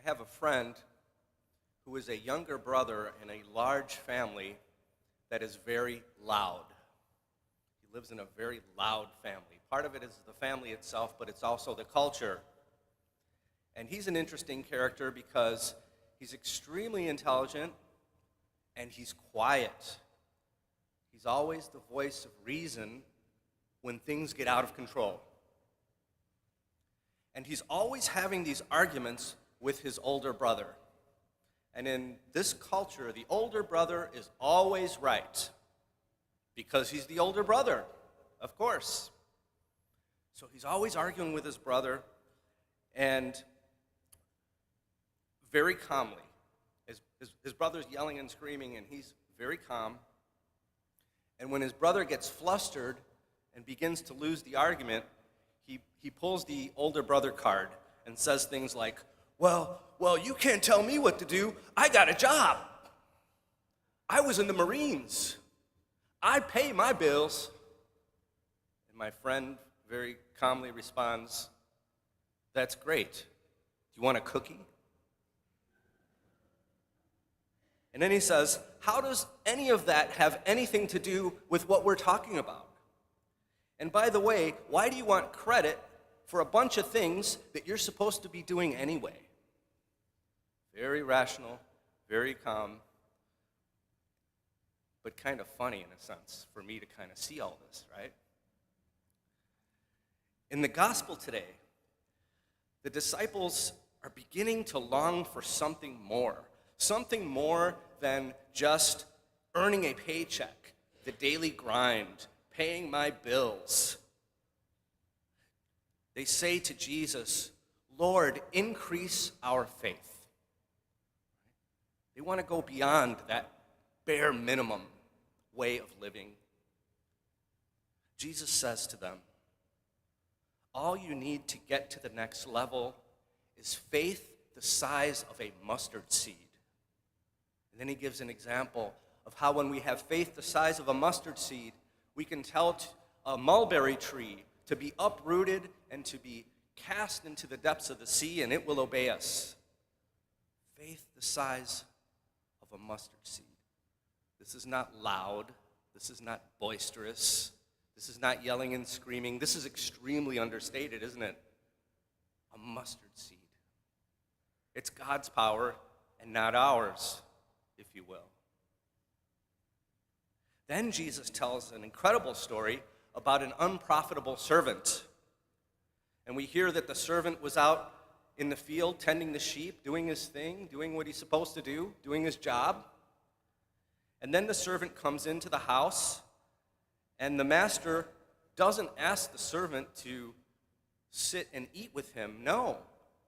have a friend who is a younger brother in a large family that is very loud. He lives in a very loud family. Part of it is the family itself, but it's also the culture. And he's an interesting character because he's extremely intelligent and he's quiet. He's always the voice of reason when things get out of control. And he's always having these arguments with his older brother. And in this culture, the older brother is always right because he's the older brother, of course. So he's always arguing with his brother, and very calmly. His brother's yelling and screaming, and he's very calm. And when his brother gets flustered and begins to lose the argument, he pulls the older brother card and says things like, well, you can't tell me what to do. I got a job. I was in the Marines. I pay my bills. And my friend very calmly responds, that's great. Do you want a cookie? And then he says, how does any of that have anything to do with what we're talking about? And by the way, why do you want credit for a bunch of things that you're supposed to be doing anyway? Very rational, very calm, but kind of funny in a sense for me to kind of see all this, right? In the gospel today, the disciples are beginning to long for something more than just earning a paycheck, the daily grind, paying my bills. They say to Jesus, Lord, increase our faith. They want to go beyond that bare minimum way of living. Jesus says to them, all you need to get to the next level is faith the size of a mustard seed. And then he gives an example of how when we have faith the size of a mustard seed, we can tell a mulberry tree to be uprooted and to be cast into the depths of the sea, and it will obey us. Faith the size of a mustard seed. This is not loud. This is not boisterous. This is not yelling and screaming. This is extremely understated, isn't it? A mustard seed. It's God's power and not ours, if you will. Then Jesus tells an incredible story about an unprofitable servant. And we hear that the servant was out in the field tending the sheep, doing his thing, doing what he's supposed to do, doing his job. And then the servant comes into the house, and the master doesn't ask the servant to sit and eat with him. No,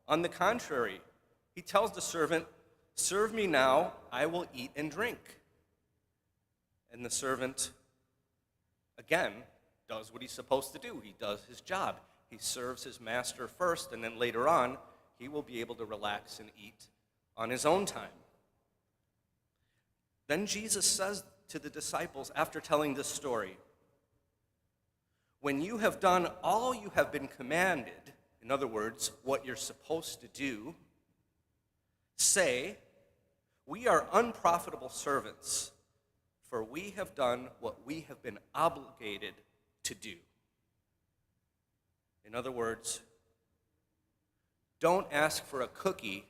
on the contrary, he tells the servant, serve me now, I will eat and drink. And the servant, again, does what he's supposed to do. He does his job. He serves his master first, and then later on, he will be able to relax and eat on his own time. Then Jesus says to the disciples, after telling this story, when you have done all you have been commanded, in other words, what you're supposed to do, say, we are unprofitable servants, for we have done what we have been obligated to do. In other words, don't ask for a cookie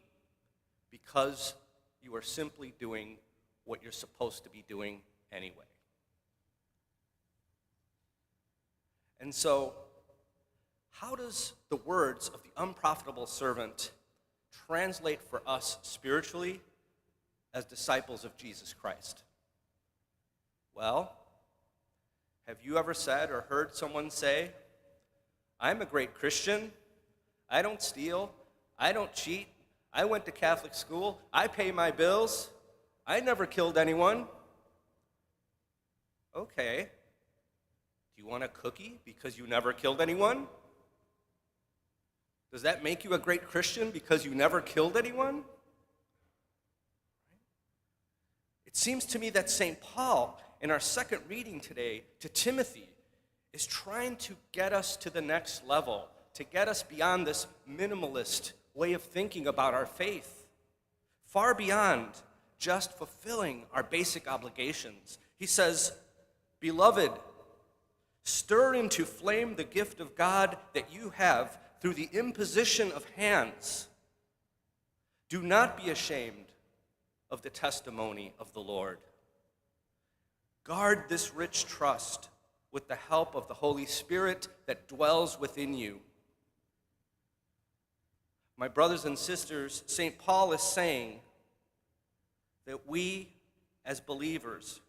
because you are simply doing what you're supposed to be doing anyway. And so, how does the words of the unprofitable servant translate for us spiritually as disciples of Jesus Christ? Well, have you ever said or heard someone say, I'm a great Christian, I don't steal, I don't cheat, I went to Catholic school, I pay my bills, I never killed anyone? Okay. Do you want a cookie because you never killed anyone? Does that make you a great Christian because you never killed anyone? It seems to me that St. Paul, in our second reading today to Timothy, is trying to get us to the next level, to get us beyond this minimalist way of thinking about our faith. far beyond just fulfilling our basic obligations. He says, "Beloved, stir into flame the gift of God that you have through the imposition of hands. Do not be ashamed of the testimony of the Lord." Guard this rich trust with the help of the Holy Spirit that dwells within you. My brothers and sisters, St. Paul is saying that we as believers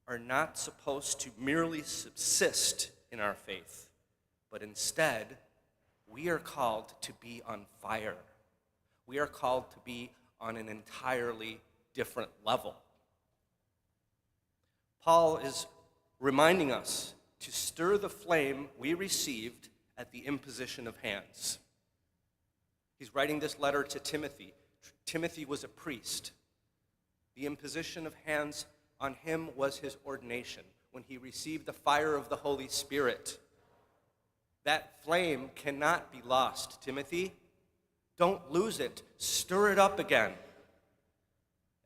are not supposed to merely subsist in our faith, but instead, we are called to be on fire. We are called to be on an entirely different level. Paul is reminding us to stir the flame we received at the imposition of hands. He's writing this letter to Timothy. Timothy was a priest. The imposition of hands on him was his ordination, when he received the fire of the Holy Spirit. That flame cannot be lost, Timothy. Don't lose it. Stir it up again.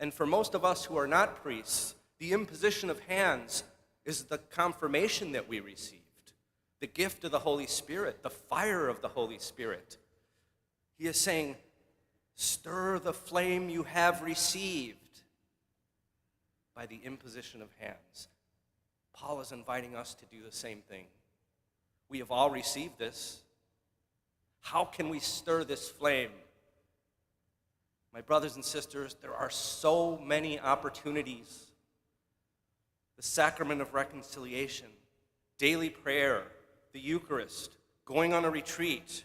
And for most of us who are not priests, the imposition of hands is the confirmation that we received, the gift of the Holy Spirit, the fire of the Holy Spirit. He is saying, stir the flame you have received by the imposition of hands. Paul is inviting us to do the same thing. We have all received this. How can we stir this flame? My brothers and sisters, there are so many opportunities. The sacrament of reconciliation, daily prayer, the Eucharist, going on a retreat,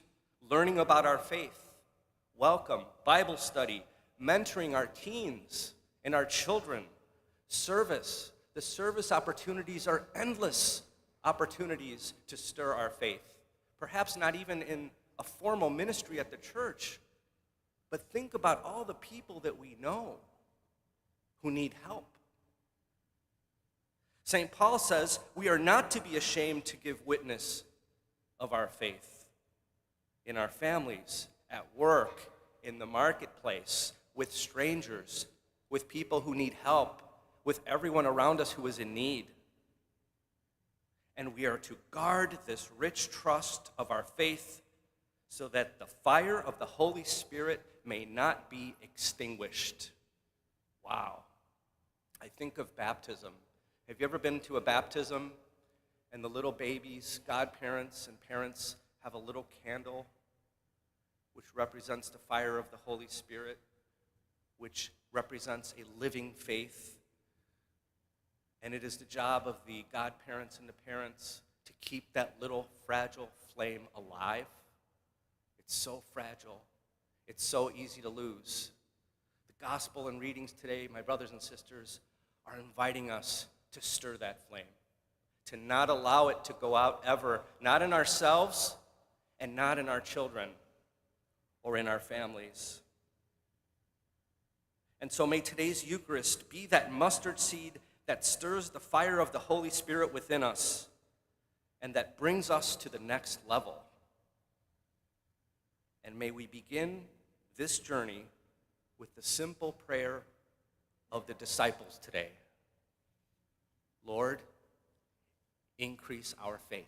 learning about our faith, welcome, Bible study, mentoring our teens and our children, service. The service opportunities are endless opportunities to stir our faith. Perhaps not even in a formal ministry at the church, but think about all the people that we know who need help. St. Paul says we are not to be ashamed to give witness of our faith in our families, at work, in the marketplace, with strangers, with people who need help, with everyone around us who is in need. And we are to guard this rich trust of our faith so that the fire of the Holy Spirit may not be extinguished. Wow. I think of baptism. Have you ever been to a baptism and the little babies, godparents and parents, have a little candle which represents the fire of the Holy Spirit, which represents a living faith? And it is the job of the godparents and the parents to keep that little fragile flame alive. It's so fragile. It's so easy to lose. The gospel and readings today, my brothers and sisters, are inviting us to stir that flame, to not allow it to go out ever, not in ourselves and not in our children or in our families. And so may today's Eucharist be that mustard seed that stirs the fire of the Holy Spirit within us and that brings us to the next level. And may we begin this journey with the simple prayer of the disciples today. Lord, increase our faith.